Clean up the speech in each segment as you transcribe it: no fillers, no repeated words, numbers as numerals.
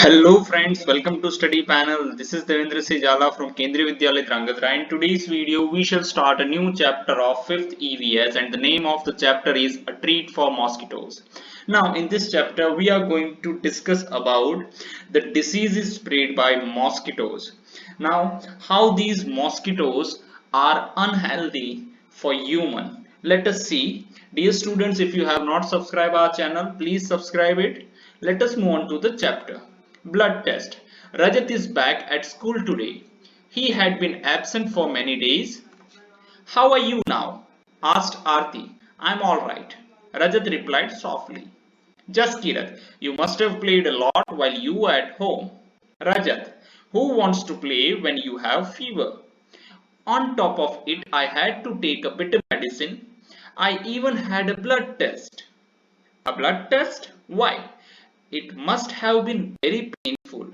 Hello friends, welcome to study panel. This is Devendra Sejala from Kendriya Vidyalaya Drangadhra. In today's video, we shall start a new chapter of 5th EVS and the name of the chapter is A Treat for Mosquitoes. Now in this chapter, we are going to discuss about the diseases spread by mosquitoes. Now how these mosquitoes are unhealthy for human. Let us see. Dear students, if you have not subscribed our channel, please subscribe it. Let us move on to the chapter. Blood test. Rajat is back at school today. He had been absent for many days. How are you now? Asked Aarti. I'm alright. Rajat replied softly. Just Kirat, you must have played a lot while you were at home. Rajat, who wants to play when you have fever? On top of it, I had to take a bitter medicine. I even had a blood test. A blood test? Why? It must have been very painful.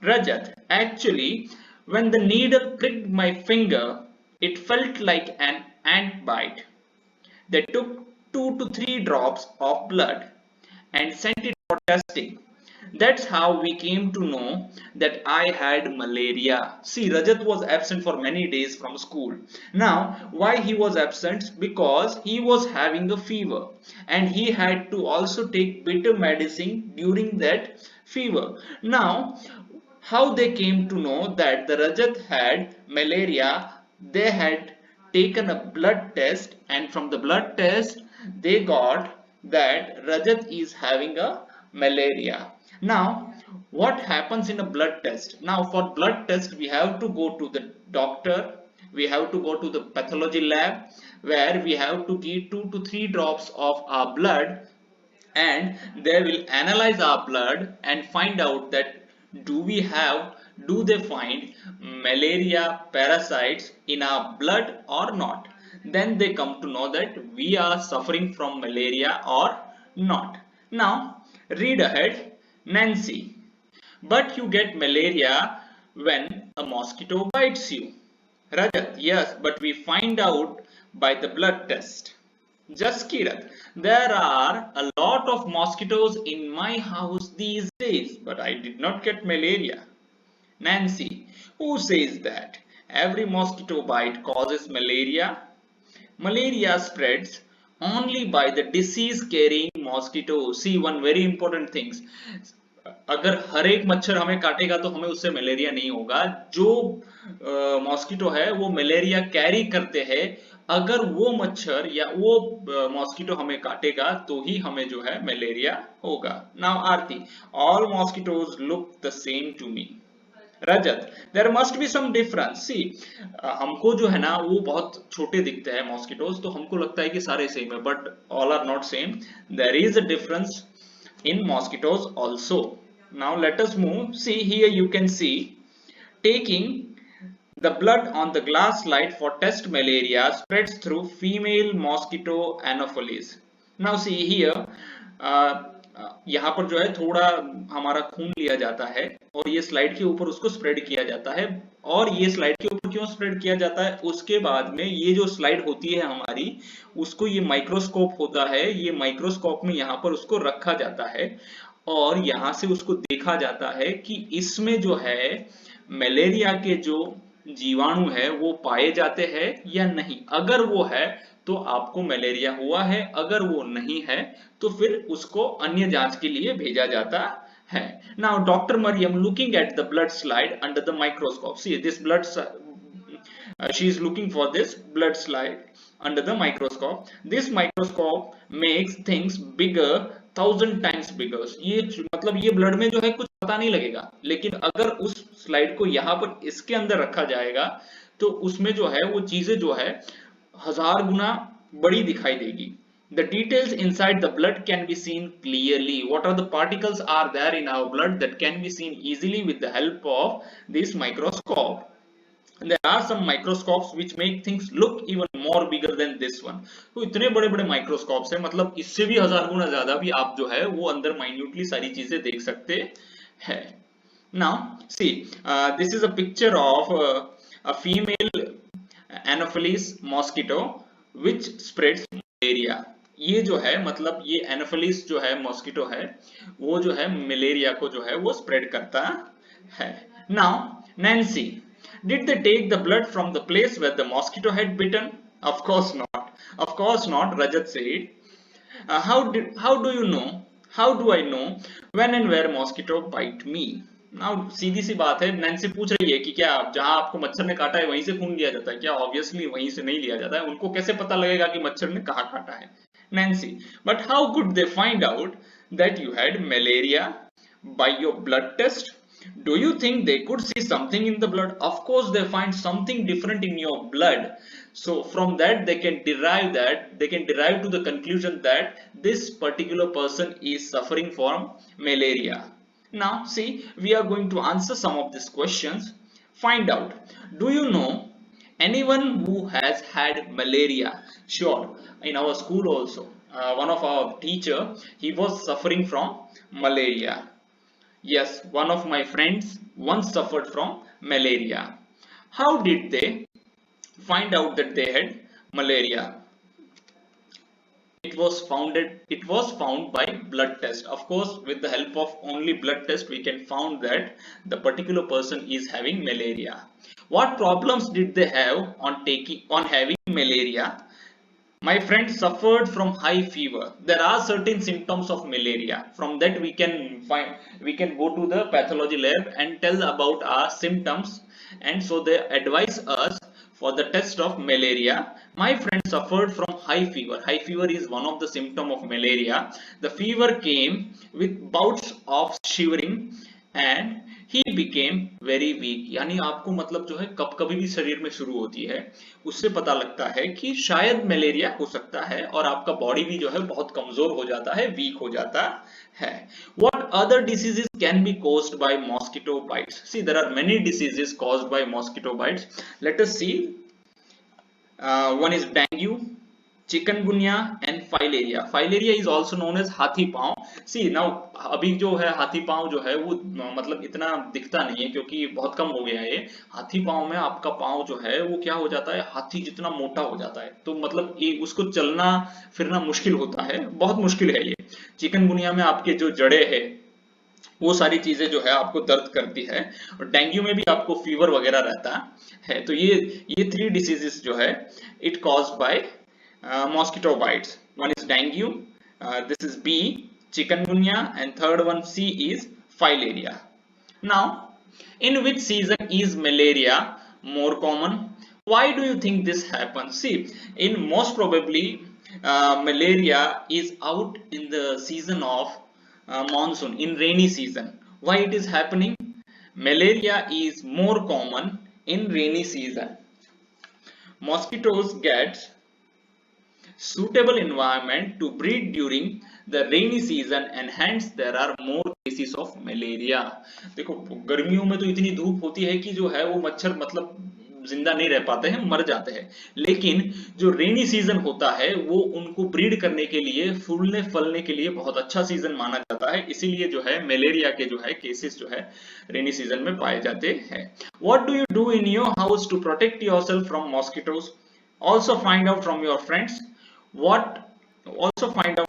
Rajat, actually, when the needle pricked my finger, it felt like an ant bite. They took 2 to 3 drops of blood and sent it for testing. That's how we came to know that I had malaria. See, Rajat was absent for many days from school. Now, why he was absent? Because he was having a fever and he had to also take bitter medicine during that fever. Now, how they came to know that the Rajat had malaria, they had taken a blood test, and from the blood test they got that Rajat is having a malaria. Now what happens in a blood test? Now for blood test we have to go to the doctor, we have to go to the pathology lab where we have to give 2 to 3 drops of our blood, and they will analyze our blood and find out that do they find malaria parasites in our blood or not. Then they come to know that we are suffering from malaria or not. Now read ahead. Nancy, but you get malaria when a mosquito bites you. Rajat, yes, but we find out by the blood test. Jaskirat, there are a lot of mosquitoes in my house these days, but I did not get malaria. Nancy, who says that? Every mosquito bite causes malaria. Malaria spreads only by the disease carrying mosquito. See, one very important things. अगर हर एक मच्छर हमें काटेगा तो हमें उससे malaria नहीं होगा। जो मॉस्किटो है वो मलेरिया कैरी करते हैं, अगर वो मच्छर या वो मॉस्किटो हमें काटेगा तो ही हमें जो है मलेरिया होगा। Now Aarti, all mosquitoes look the same to me. Rajat, there must be some difference. See, हमको जो है ना वो बहुत छोटे दिखते हैं मॉस्किटोज, तो हमको लगता है कि सारे सेम है, but all are not same. There is a difference in mosquitoes also. Now let us move. See, here you can see taking the blood on the glass slide for test malaria spreads through female mosquito anopheles. Now see here, यहाँ पर जो है थोड़ा हमारा खून लिया जाता है और ये स्लाइड के ऊपर उसको स्प्रेड किया जाता है। और ये स्लाइड के ऊपर क्यों स्प्रेड किया जाता है? उसके बाद में ये जो स्लाइड होती है हमारी, उसको ये माइक्रोस्कोप होता है, ये माइक्रोस्कोप में यहाँ पर उसको रखा जाता है और यहाँ से उसको देखा जाता है कि इसमें जो है मलेरिया के जो जीवाणु है वो पाए जाते हैं या नहीं। अगर वो है तो आपको मलेरिया हुआ है, अगर वो नहीं है तो फिर उसको अन्य जांच के लिए भेजा जाता है। Now Dr. Mariam looking at the blood slide under the microscope. See this blood, she is looking for this blood slide under the microscope. This microscope makes things bigger, 1,000 times bigger. ये मतलब ये blood में जो है कुछ पता नहीं लगेगा, लेकिन अगर उस स्लाइड को यहाँ पर इसके अंदर रखा जाएगा तो उसमें जो है वो चीजें जो है 1000 गुना बड़ी दिखाई देगी। The details inside the blood can be seen clearly. What are the particles are there in our blood that can be seen easily with the help of this microscope. There are some microscopes which make things look even more bigger than this one. तो इतने बड़े बड़े microscopes हैं, मतलब इससे भी 1000 गुना ज्यादा भी आप जो है वो अंदर माइन्यूटली सारी चीजें देख सकते हैं। Now see, this is a picture of a female Anopheles mosquito which spreads malaria. ये जो है मतलब ये एनोफिलिस जो है मॉस्किटो है वो जो है मलेरिया को जो है वो स्प्रेड करता है। Now Nancy, did they take the blood from the place where the mosquito had bitten? Of course not, of course not, Rajat said. How do you know, how do I know when and where mosquito bite me? Now सीधी सी बात है, Nancy पूछ रही है कि क्या जहां आपको मच्छर ने काटा है वहीं से खून लिया जाता है क्या? ऑब्वियसली वहीं से नहीं लिया जाता है, उनको कैसे पता लगेगा कि मच्छर ने कहाँ काटा है? Nancy, but how could they find out that you had malaria by your blood test? Do you think they could see something in the blood? Of course they find something different in your blood, so from that they can derive to the conclusion that this particular person is suffering from malaria. Now see, we are going to answer some of these questions. Find out, do you know anyone who has had malaria? Sure, in our school also one of our teacher, he was suffering from malaria. Yes, one of my friends once suffered from malaria. How did they find out that they had malaria? It was found by blood test. Of course, with the help of only blood test, we can found that the particular person is having malaria. What problems did they have on having malaria? My friend suffered from high fever. There are certain symptoms of malaria. From that we can go to the pathology lab and tell about our symptoms, and so they advise us for the test of malaria. My friend suffered from high fever. High fever is one of the symptom of malaria. The fever came with bouts of shivering and he became very weak. यानी आपको मतलब जो है कभी भी शरीर में शुरू होती है उससे पता लगता है कि शायद मलेरिया हो सकता है और आपका बॉडी भी जो है बहुत कमजोर हो जाता है, वीक हो जाता है. What other diseases can be caused by mosquito bites? See, there are many diseases caused by mosquito bites. Let us see. One is dengue, chikungunya and filaria. Filaria is also known as hathi paon. C now अभी जो है हाथी पांव जो है वो मतलब इतना दिखता नहीं है क्योंकि बहुत कम हो गया है ये. हाथी पांव में आपका पांव जो है वो क्या हो जाता है, हाथी जितना मोटा हो जाता है, तो मतलब ये उसको चलना फिरना मुश्किल होता है, बहुत मुश्किल है ये. चिकनगुनिया में आपके जो जड़े है वो सारी चीजें जो है आपको दर्द करती है, और डेंगू में भी आपको फीवर वगैरह रहता है. तो ये थ्री डिसीजेस जो है it caused by mosquito bites. One is dengue, this is B, chikungunya, and third one C is filaria. Now, in which season is malaria more common? Why do you think this happens? See, in most probably malaria is out in the season of monsoon, in rainy season. Why it is happening? Malaria is more common in rainy season. Mosquitoes get suitable environment to breed during the rainy season and hence there are more cases of malaria. देखो गर्मियों में तो इतनी धूप होती है कि जो है वो मच्छर मतलब जिंदा नहीं रह पाते हैं, मर जाते हैं, लेकिन जो रेनी सीजन होता है वो उनको ब्रीड करने के लिए, फूलने फलने के लिए बहुत अच्छा सीजन माना जाता है. इसीलिए जो है मलेरिया के जो है केसेस जो है रेनी सीजन में पाए जाते हैं. What do you do in your house to protect yourself from mosquitoes? Also find out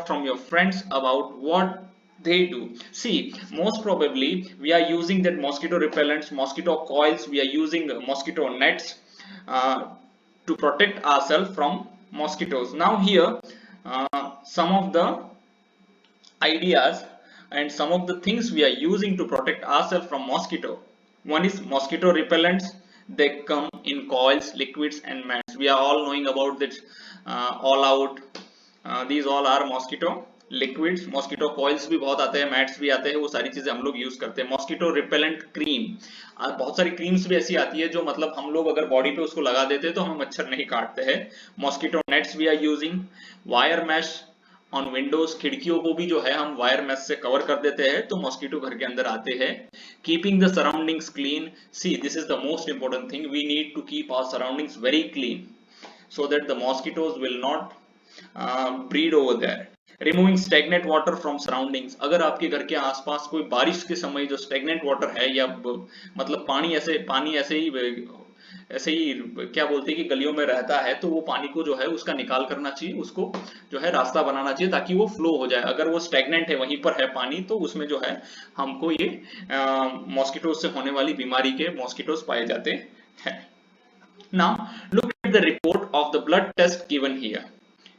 from your friends about what they do. See, most probably we are using that mosquito repellents, mosquito coils, we are using mosquito nets to protect ourselves from mosquitoes. Now here some of the ideas and some of the things we are using to protect ourselves from mosquito. One is mosquito repellents. They come in coils, liquids and mats. We are all knowing about this all out. These all are mosquito liquids. mosquito coils भी बहुत आते हैं, mats भी आते हैं, वो सारी चीजें हम लोग यूज करते हैं. mosquito repellent cream, बहुत सारी क्रीम्स भी ऐसी आती है जो मतलब हम लोग अगर बॉडी पे उसको लगा देते हैं तो हमें मच्छर नहीं काटते हैं. mosquito nets we are using. wire mesh on Windows, खिड़कियों को भी जो है हम वायर मेश से कवर कर देते हैं तो मॉस्किटो घर के अंदर आते हैं. Keeping the surroundings clean. See, this is the most important thing. We need to keep our surroundings very clean so that the mosquitoes will not breed over there. Removing stagnant water from surroundings. अगर आपके घर के आसपास कोई बारिश के समय जो स्टेगनेंट वाटर है या मतलब पानी ऐसे ही ऐसे ही क्या बोलते हैं कि गलियों में रहता है, तो वो पानी को जो है उसका निकाल करना चाहिए, उसको जो है रास्ता बनाना चाहिए ताकि वो फ्लो हो जाए। अगर वो स्टेगनेंट है, वहीं पर है पानी, तो उसमें जो है हमको ये मॉस्किटोज से होने वाली बीमारी के मॉस्किटोज पाए जाते हैं। Now look at the report of the blood test given here.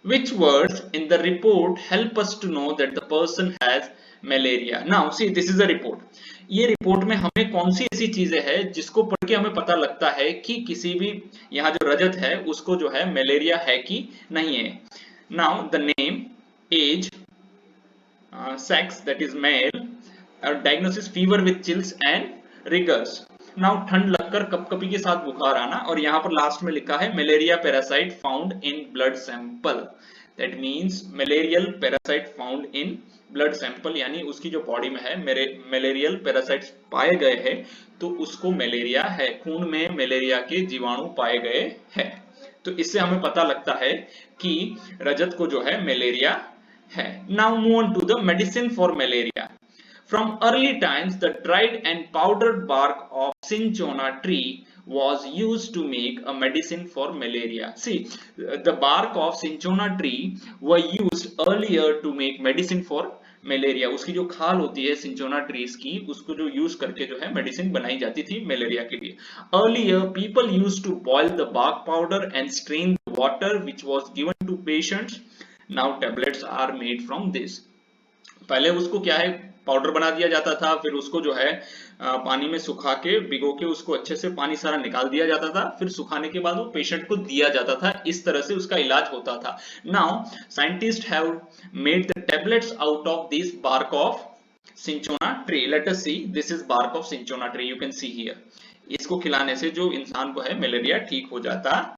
Which words in the report help us to know that the person has malaria? Now see, this is a report. ये report में हमें कौन सी ऐसी चीजें हैं जिसको पढ़ के हमें पता लगता है कि किसी भी यहाँ जो रजत है उसको जो है मलेरिया है कि नहीं है। Now the name, age, sex that is male, diagnosis fever with chills and rigors. Now ठंड लगकर कपकपी के साथ बुखार आना, और यहाँ पर लास्ट में लिखा है malaria parasite found in blood sample. That means malarial parasite found in blood sample, यानी उसकी जो बॉडी में है मलेरियल पैरासाइट्स पाए गए हैं, तो उसको मलेरिया है, खून में मलेरिया के जीवाणु पाए गए हैं। तो इससे हमें पता लगता है कि रजत को जो है मलेरिया है। Now move on to the medicine for malaria. From early times, the dried and powdered bark of cinchona tree was used to make a medicine for malaria. See, the bark of cinchona tree were used earlier to make medicine for malaria. उसकी जो खाल होती है सिंचोना trees की, उसको जो use करके जो है मेडिसिन बनाई जाती थी मलेरिया के लिए। Earlier people used to boil the bark powder and strain the water which was given to patients. Now tablets are made from this. पहले उसको क्या है, पाउडर बना दिया जाता था, फिर उसको जो है पानी में सुखा के भिगो के उसको अच्छे से पानी सारा निकाल दिया जाता था, फिर सुखाने के बाद वो पेशेंट को दिया जाता था। इस तरह से उसका इलाज होता था। Now scientist have made the tablets out of this bark of cinchona tree. Let us see, this is bark of cinchona tree, you can see here. इसको खिलाने से जो इंसान को है मलेरिया ठीक हो जाता